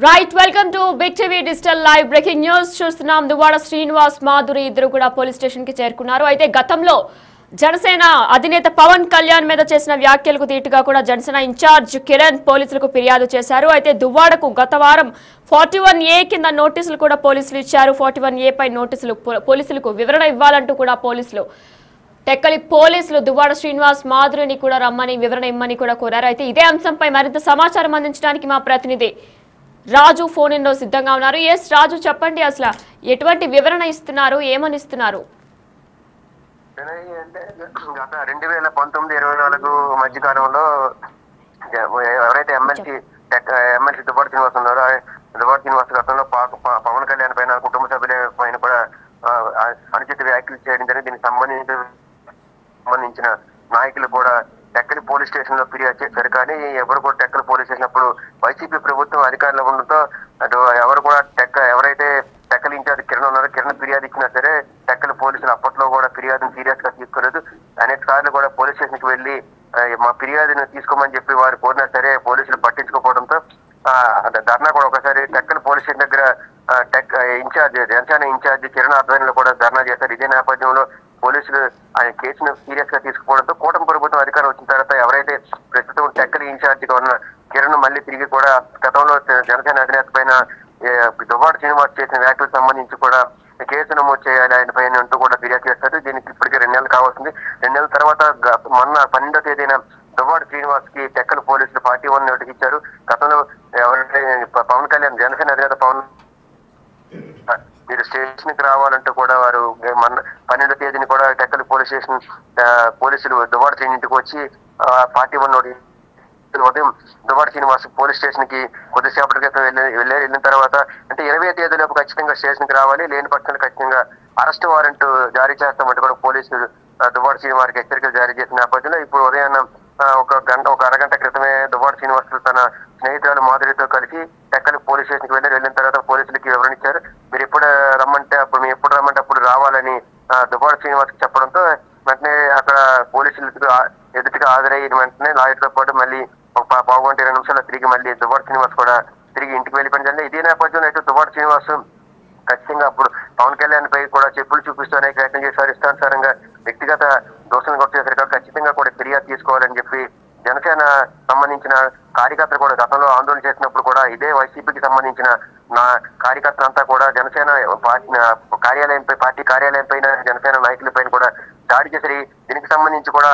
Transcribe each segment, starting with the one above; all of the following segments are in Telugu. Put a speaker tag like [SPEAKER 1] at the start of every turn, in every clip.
[SPEAKER 1] Right welcome to big TV digital live breaking news చూస్తున్నాం. దువ్వాడ శ్రీనివాస్ మాధురి ఇద్దరు కూడా పోలీస్ స్టేషన్ కి చేరుకున్నారు. అయితే గతంలో జనసేన అధినేత పవన్ కళ్యాణ్ మీద చేసిన వ్యాఖ్యలకు దీటుగా కూడా జనసేన ఇన్ఛార్జ్ కిరణ్ పోలీసులకు ఫిర్యాదు చేశారు. అయితే దువ్వాడకు గత వారం 41A కింద నోటీసులు కూడా పోలీసులు ఇచ్చారు. 41A పై నోటీసులు పోలీసులకు వివరణ ఇవ్వాలంటూ కూడా టెక్కలి పోలీసులు దువ్వాడ శ్రీనివాస్ మాధురిని కూడా రమ్మని వివరణ ఇమ్మని కూడా కోరారు. అయితే ఇదే అంశంపై మరింత సమాచారం అందించడానికి మా ప్రతినిధి రాజు ఫోన్ ఇన్ లో సిద్ధంగా ఉన్నారు. ఎస్ రాజు, చెప్పండి, అసలు ఎటువంటి వివరణ ఇస్తున్నారు, ఏమని ఇస్తున్నారు?
[SPEAKER 2] అంటే గత 2019-24 మధ్యకాలంలో ఎవరైతే ఎమ్మెల్సీ దువ్వాడ శ్రీనివాస్ ఉన్నారో, దువ్వాడ శ్రీనివాస్ గతంలో పవన్ కళ్యాణ్ పైన, కుటుంబ సభ్యుల పైన కూడా అనుచిత వ్యాఖ్యలు చేయడం జరిగింది. దీనికి సంబంధించిన నాయకులు కూడా టెక్కలి పోలీస్ స్టేషన్ లో ఫిర్యాదు చేశారు. కానీ ఎవరు కూడా టెక్కలి పోలీస్ స్టేషన్ అప్పుడు వైసీపీ ప్రభుత్వం అధికారంలో ఉండడంతో అటు ఎవరు కూడా ఎవరైతే టెక్కలి ఇన్ఛార్జ్ కిరణ్ ఉన్నారో, కిరణ్ ఫిర్యాదు ఇచ్చినా సరే టెక్కలి పోలీసులు అప్పట్లో కూడా ఫిర్యాదును సీరియస్ గా తీసుకోలేదు. అనేక సార్లు కూడా పోలీస్ స్టేషన్ కి వెళ్లి మా ఫిర్యాదును తీసుకోమని చెప్పి వారు కోరినా సరే పోలీసులు పట్టించుకోకపోవడంతో ధర్నా కూడా ఒకసారి టెక్కలి పోలీస్ స్టేషన్ దగ్గర జనసేన ఇన్ఛార్జ్ కిరణ్ ఆధ్వర్యంలో కూడా ధర్నా చేశారు. ఇదే నేపథ్యంలో పోలీసులు ఆయన కేసును సీరియస్ గా తీసుకుపోవడంతో కూటమి ప్రభుత్వం అధికారం వచ్చిన తర్వాత ఎవరైతే ప్రస్తుతం టెక్కలి ఇన్ఛార్జ్ గా ఉన్న కిరణ్ మళ్ళీ తిరిగి కూడా గతంలో జనసేన అధినేత పైన దువ్వాడ శ్రీనివాస్ చేసిన వ్యాఖ్యలకు సంబంధించి కూడా కేసు నమోదు చేయాలి ఆయన పైన అంటూ కూడా ఫిర్యాదు చేస్తారు. దీనికి ఇప్పటికే 2 నెలలు కావాల్సింది. 2 నెలల తర్వాత మొన్న 12వ తేదీన దువ్వాడ శ్రీనివాస్ కి టెక్కలి పోలీసులు 41 నోటీస్ ఇచ్చారు. గతంలో ఎవరైతే పవన్ కళ్యాణ్ జనసేన అధినేత పవన్ మీరు స్టేషన్ కి రావాలంటూ కూడా వారు మొన్న 12వ తేదీని కూడా టెక్కలి పోలీస్ స్టేషన్ పోలీసులు దువ్వాడ శ్రీని ఇంటికి వచ్చి 41 నోటీస్ ఉదయం దువ్వాడ శ్రీనివాస్ పోలీస్ స్టేషన్ కి కొద్దిసేపటి క్రితం వెళ్ళిన తర్వాత అంటే 20వ తేదీలోపు ఖచ్చితంగా స్టేషన్ కి రావాలి, లేని పక్షంలో ఖచ్చితంగా అరెస్ట్ వారెంట్ జారీ చేస్తామంటే కూడా పోలీసులు దువ్వాడ శ్రీనివాస్కి హెచ్చరికలు జారీ చేసిన నేపథ్యంలో ఇప్పుడు ఉదయాన్నే ఒక అరగంట క్రితమే దువ్వాడ శ్రీనివాస్ తన స్నేహితురాలు మాధురితో కలిసి టెక్కలి పోలీస్ స్టేషన్ కి వెళ్ళిన తర్వాత పోలీసులకి వివరణ ఇచ్చారు. మీరు ఎప్పుడు రమ్మంటే అప్పుడు రావాలని దువ్వాడ శ్రీనివాస్ కి చెప్పడంతో వెంటనే అక్కడ పోలీసులకు ఎదుటిగా హాజరయ్యిన వెంటనే లాయర్తో పాటు మళ్ళీ ఒక 20 నిమిషాలు తిరిగి మళ్ళీ దువ్వాడ శ్రీనివాస్ కూడా తిరిగి ఇంటికి వెళ్ళిపోయిన జరిగింది. ఇదే నేపథ్యంలో అయితే దువ్వాడ శ్రీనివాస్ ఖచ్చితంగా అప్పుడు పవన్ కళ్యాణ్ పై కూడా చెప్పులు చూపిస్తూ అనేక ప్రయత్నం చేశారు. ఇష్టానుసారంగా వ్యక్తిగత దోషులను కొట్టేశారు కాబట్టి ఖచ్చితంగా కూడా ఫిర్యాదు తీసుకోవాలని చెప్పి జనసేన సంబంధించిన కార్యకర్తలు కూడా గతంలో ఆందోళన చేసినప్పుడు కూడా ఇదే వైసీపీకి సంబంధించిన కార్యకర్తలంతా కూడా జనసేన పార్టీ కార్యాలయం పైన జనసేన నాయకుల పైన కూడా దాడి చేశారు. దీనికి సంబంధించి కూడా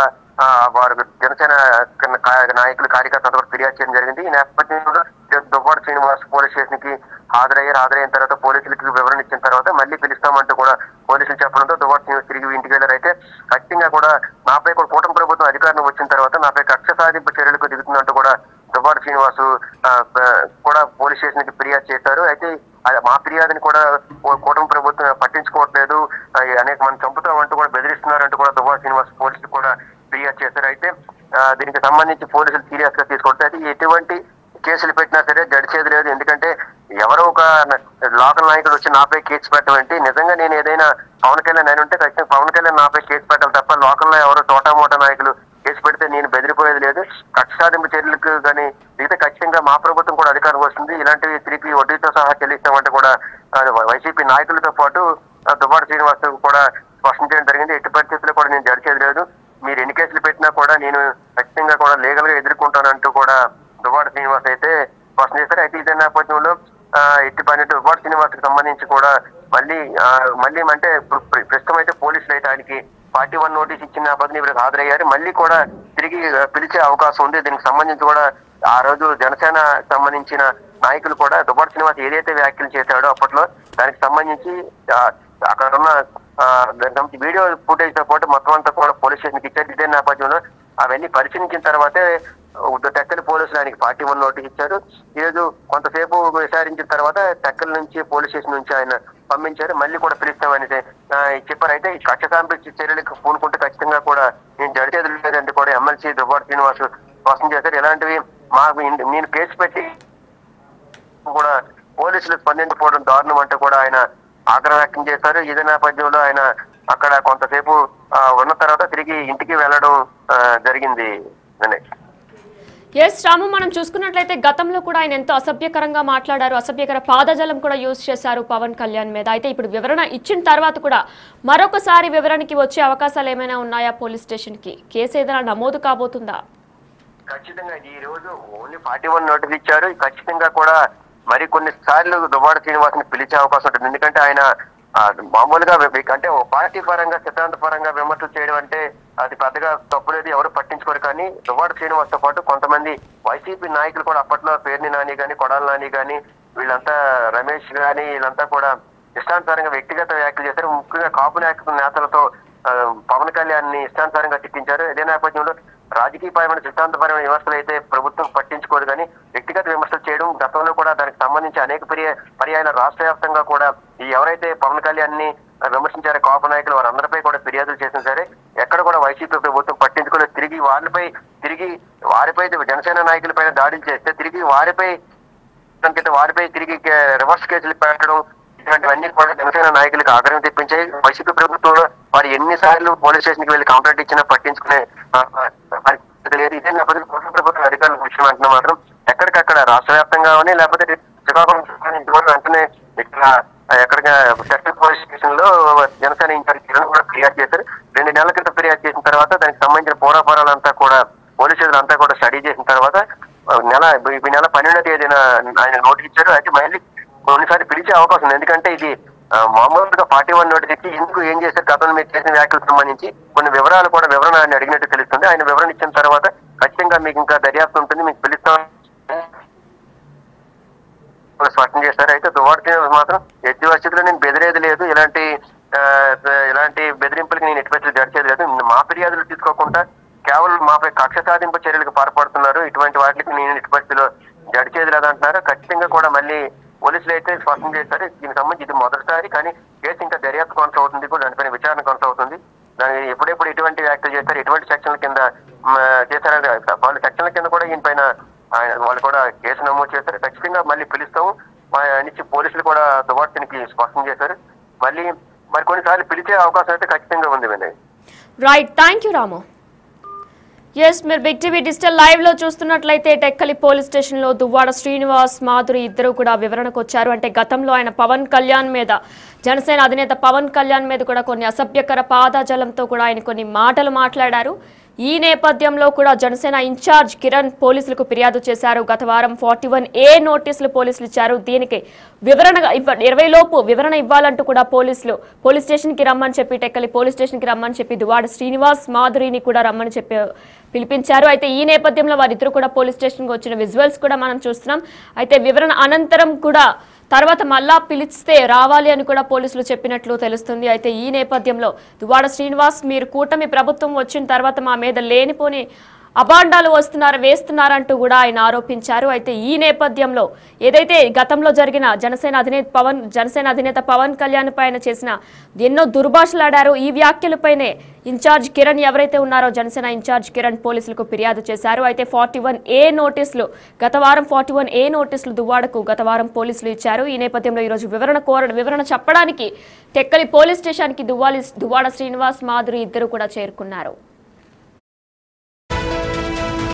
[SPEAKER 2] వారు జనసేన నాయకులు కార్యకర్తలు కూడా ఫిర్యాదు చేయడం జరిగింది. ఈ నేపథ్యంలో దువ్వాడ శ్రీనివాస్ పోలీస్ స్టేషన్ కి హాజరైన తర్వాత పోలీసులకి వివరణ ఇచ్చిన తర్వాత మళ్ళీ పిలుస్తామంటూ కూడా పోలీసులు చెప్పడంతో దువ్వాడ శ్రీనివాస్ తిరిగి ఇంటికి వెళ్ళారు. అయితే ఖచ్చితంగా కూడా నాపై కూడా కూటమి ప్రభుత్వం అధికారం వచ్చిన తర్వాత నాపై కక్ష సాధింపు చర్యలకు దిగుతున్నట్టు కూడా దువ్వాడ శ్రీనివాస్ కూడా పోలీస్ స్టేషన్ కి ఫిర్యాదు చేశారు. అయితే మా ఫిర్యాదుని కూడా కూటమి ప్రభుత్వం పట్టించుకోవట్లేదు, అనేక మంది చంపుతామంటూ కూడా బెదిరిస్తున్నారంటూ కూడా దువ్వాడ శ్రీనివాస్ పోలీసులు కూడా ఫిర్యాదు చేశారు. అయితే దీనికి సంబంధించి పోలీసులు సీరియస్ గా తీసుకుంటే అయితే ఎటువంటి కేసులు పెట్టినా సరే గడిచేది లేదు. ఎందుకంటే ఎవరో ఒక లోకల్ నాయకుడు వచ్చి నాపై కేసు పెట్టమంటే నిజంగా నేను ఏదైనా పవన్ కళ్యాణ్ అని ఉంటే ఖచ్చితంగా పవన్ కళ్యాణ్ నాపై కేసు పెట్టాలి తప్ప లోకల్లో ఎవరో తోటామోటా నాయకులు కేసు పెడితే నేను బెదిరిపోయేది లేదు. కక్ష సాధింపు చర్యలకు కానీ మిగతా ఖచ్చితంగా మా ప్రభుత్వం కూడా అధికారం వస్తుంది, ఇలాంటివి తిరిగి వడ్డీతో సహా చెల్లిస్తామంటే కూడా వైసీపీ నాయకులతో పాటు దువ్వాడ శ్రీనివాస్ కూడా స్పష్టం చేయడం జరిగింది. ఎట్టి పరిస్థితుల్లో కూడా నేను జడిచేది లేదు, మీరు ఎన్ని కేసులు పెట్టినా కూడా నేను ఖచ్చితంగా కూడా లీగల్ గా ఎదుర్కొంటానంటూ కూడా దువ్వాడ శ్రీనివాస్ అయితే స్పష్టం చేశారు. అయితే ఇదే నేపథ్యంలో ఎట్టి పని దువ్వాడ శ్రీనివాస్ కి సంబంధించి కూడా మళ్ళీ అంటే ప్రస్తుతం అయితే పోలీసులు అయితే ఆయనకి 41 నోటీస్ ఇచ్చిన నేపథ్యంలో ఇవరికి హాజరయ్యారు. మళ్ళీ కూడా తిరిగి పిలిచే అవకాశం ఉంది. దీనికి సంబంధించి కూడా ఆ రోజు జనసేన సంబంధించిన నాయకులు కూడా దువ్వాడ శ్రీనివాస్ ఏదైతే వ్యాఖ్యలు చేశాడో అప్పట్లో దానికి సంబంధించి అక్కడ ఉన్న వీడియో ఫుటేజ్ తో పాటు మొత్తం అంతా కూడా పోలీస్ స్టేషన్ కి ఇచ్చారు. ఇదే నేపథ్యంలో అవన్నీ పరిశీలించిన తర్వాతే టెక్కలి పోలీసులు ఆయనకి 41 నోటీస్ ఇచ్చారు. ఈరోజు కొంతసేపు విచారించిన తర్వాత టెక్కలి నుంచి పోలీస్ స్టేషన్ నుంచి ఆయన పంపించారు. మళ్ళీ కూడా పిలుస్తామని చెప్పారు. అయితే ఈ కక్ష సాధింపు చర్యలకు పూనుకుంటే ఖచ్చితంగా కూడా నేను జడిచేది లేదంటే కూడా ఎమ్మెల్సీ దువ్వాడ శ్రీనివాస్ స్పష్టం చేశారు. ఇలాంటివి నేను కేసు పెట్టి కూడా పోలీసులు స్పందించకపోవడం దారుణం అంటే కూడా ఆయన ఆగ్రహం వ్యక్తం చేశారు. ఇదే నేపథ్యంలో ఆయన అక్కడ కొంతసేపు ఉన్న తర్వాత తిరిగి ఇంటికి వెళ్ళడం జరిగింది.
[SPEAKER 1] ఎస్ రాము, మనం చూసుకున్నట్లయితే గతంలో కూడా ఆయన ఎంతో అసభ్యకరంగా మాట్లాడారు, అసభ్యకర పాదజలం కూడా యూజ్ చేశారు పవన్ కళ్యాణ్ మీద. అయితే ఇప్పుడు వివరణ ఇచ్చిన తర్వాత కూడా మరొకసారి వివరణకి వచ్చే అవకాశాలు ఏమైనా ఉన్నాయా? పోలీస్ స్టేషన్ కి కేసు ఏదైనా నమోదు కాబోతుందా?
[SPEAKER 2] ఖచ్చితంగా ఈ రోజు ఓన్లీ 41 నోటీస్ ఇచ్చారు. ఖచ్చితంగా కూడా మరి కొన్ని సార్లు దువ్వాడ శ్రీనివాస్ని పిలిచే అవకాశం ఉంటుంది. ఎందుకంటే ఆయన మామూలుగా అంటే పార్టీ పరంగా సిద్ధాంత పరంగా విమర్శలు చేయడం అంటే అది పెద్దగా తప్పులేదు, ఎవరు పట్టించుకోరు. కానీ దువ్వాడ శ్రీనివాస్ తో పాటు కొంతమంది వైసీపీ నాయకులు కూడా అప్పట్లో పేర్ని నాని కానీ, కొడాల నాని కానీ, వీళ్ళంతా రమేష్ కానీ, వీళ్ళంతా కూడా ఇష్టానుసారంగా వ్యక్తిగత వ్యాఖ్యలు చేశారు. ముఖ్యంగా కాపు నేతలతో పవన్ కళ్యాణ్ ని ఇష్టానుసారంగా తిట్టించారు. ఇదే నేపథ్యంలో రాజకీయపరమైన సిద్ధాంతపరమైన విమర్శలు అయితే ప్రభుత్వం పట్టించుకోదు, కానీ వ్యక్తిగత విమర్శలు చేయడం గతంలో కూడా దానికి సంబంధించి అనేక పర్యాయాల రాష్ట్ర వ్యాప్తంగా కూడా ఈ ఎవరైతే పవన్ కళ్యాణ్ ని విమర్శించారో కాపు నాయకులు వారందరిపై కూడా ఫిర్యాదులు చేసిన సరే ఎక్కడ కూడా వైసీపీ ప్రభుత్వం పట్టించుకోలేదు. వారిపై జనసేన నాయకులపైన దాడులు చేస్తే తిరిగి వారిపై తిరిగి రివర్స్ కేసులు పెట్టడం, ఇలాంటివన్నీ కూడా జనసేన నాయకులకు ఆగ్రహం తెప్పించాయి. వైసీపీ ప్రభుత్వంలో వారు ఎన్నిసార్లు పోలీస్ స్టేషన్ కి వెళ్లి కంప్లైంట్ ఇచ్చినా పట్టించుకునే లేదు. ఇదే నేపథ్యంలో ప్రభుత్వ అధికారుల విషయం అంటే మాత్రం ఎక్కడికక్కడ రాష్ట్ర వ్యాప్తంగా లేకపోతే శ్రీకాకుళం వెంటనే ఇక్కడ సెంట్రల్ పోలీస్ స్టేషన్ లో జనసేన ఇన్ఛార్జ్ కిరణ్ కూడా ఫిర్యాదు చేశారు. 2 నెలల క్రితం ఫిర్యాదు చేసిన తర్వాత దానికి సంబంధించిన పూర్వాపరాలంతా కూడా పోలీసులు అంతా కూడా స్టడీ చేసిన తర్వాత ఈ నెల 12వ తేదీన ఆయన నోటీస్ ఇచ్చారు. అయితే మళ్ళీ కొన్నిసార్లు పిలిచే అవకాశం ఉంది. ఎందుకంటే ఇది మామూలుగా 41 నోటీస్ ఇచ్చి ఎందుకు ఏం చేశారు, గతంలో మీరు చేసిన వ్యాఖ్యలకు సంబంధించి కొన్ని వివరాలు కూడా వివరణ ఆయన అడిగినట్టు తెలుస్తుంది. ఆయన వివరణ ఇచ్చిన తర్వాత ఖచ్చితంగా మీకు ఇంకా దర్యాప్తు ఉంటుంది, మీకు పిలుస్తాం స్పష్టం చేస్తారు. అయితే దువ్వాడ శ్రీనివాస్ మాత్రం ఎట్టి పరిస్థితుల్లో నేను బెదిరేది లేదు, ఇలాంటి బెదిరింపులకి నేను ఎట్టి పరిస్థితులు జడిచేది లేదు, మా ఫిర్యాదులు తీసుకోకుండా కేవలం మాపై కక్ష సాధింపు చర్యలకు పాల్పడుతున్నారు, ఇటువంటి వాటికి నేను ఎట్టి పరిస్థితుల్లో జడిచేది లేదంటున్నారు. ఖచ్చితంగా కూడా మళ్ళీ పోలీసులు అయితే స్పష్టం చేస్తారు. దీనికి సంబంధించి ఇది మొదటిసారి, కానీ కేసు ఇంకా దర్యాప్తు కొనసాగుతుంది, కూడా దానిపైన విచారణ కొనసాగుతుంది. దాని ఎప్పుడెప్పుడు ఎటువంటి వ్యాఖ్యలు చేస్తారు, ఎటువంటి సెక్షన్ల కింద చేశారని వాళ్ళ సెక్షన్ల కింద కూడా ఈయన పైన వాళ్ళు కూడా కేసు నమోదు చేస్తారు. ఖచ్చితంగా మళ్ళీ పిలుస్తాము నుంచి పోలీసులు కూడా దువ్వాడకి స్పష్టం చేశారు. మరి కొన్నిసార్లు పిలిచే అవకాశం అయితే ఖచ్చితంగా ఉంది. Vinay,
[SPEAKER 1] right, thank you Ramu. Yes, మీరు బిగ్ టీవీ డిజిటల్ లైవ్ లో చూస్తున్నట్లయితే టెక్కలి పోలీస్ స్టేషన్ లో దువ్వాడ శ్రీనివాస్, మాధురి ఇద్దరు కూడా వివరణకు వచ్చారు. అంటే గతంలో ఆయన పవన్ కళ్యాణ్ మీద, జనసేన అధినేత పవన్ కళ్యాణ్ మీద కూడా కొన్ని అసభ్యకర పాదజలంతో కూడా ఆయన కొన్ని మాటలు మాట్లాడారు. ఈ నేపథ్యంలో కూడా జనసేన ఇన్ఛార్జ్ కిరణ్ పోలీసులకు ఫిర్యాదు చేశారు. గత వారం 41A నోటీసులు పోలీసులు ఇచ్చారు. దీనికి వివరణ 20 లోపు వివరణ ఇవ్వాలంటూ కూడా పోలీసులు పోలీస్ స్టేషన్ కి రమ్మని చెప్పి, టెక్కలి పోలీస్ స్టేషన్ కి రమ్మని చెప్పి దువ్వాడ శ్రీనివాస్, మాధురిని కూడా రమ్మని చెప్పి పిలిపించారు. అయితే ఈ నేపథ్యంలో వారిద్దరు కూడా పోలీస్ స్టేషన్ కి వచ్చిన విజువల్స్ కూడా మనం చూస్తున్నాం. అయితే వివరణ అనంతరం కూడా తర్వాత మళ్ళా పిలిస్తే రావాలి అని కూడా పోలీసులు చెప్పినట్లు తెలుస్తుంది. అయితే ఈ నేపథ్యంలో దువ్వాడ శ్రీనివాస్, మీరు కూటమి ప్రభుత్వం వచ్చిన తర్వాత మా మీద లేనిపోని అబాండాలు వేస్తున్నారంటూ కూడా ఆయన ఆరోపించారు. అయితే ఈ నేపథ్యంలో ఏదైతే గతంలో జరిగిన జనసేన అధినేత పవన్ కళ్యాణ్ పైన చేసిన ఎన్నో దుర్భాషలాడారో ఈ వ్యాఖ్యలపైనే ఇన్ఛార్జ్ కిరణ్ ఎవరైతే ఉన్నారో జనసేన ఇన్ఛార్జ్ కిరణ్ పోలీసులకు ఫిర్యాదు చేశారు. అయితే 41A నోటీసులు గత వారం 41A నోటీసులు దువ్వాడకు గత వారం పోలీసులు ఇచ్చారు. ఈ నేపథ్యంలో ఈరోజు వివరణ చెప్పడానికి టెక్కలి పోలీస్ స్టేషన్కి దువ్వాడ శ్రీనివాస్, మాధురి ఇద్దరు కూడా చేరుకున్నారు.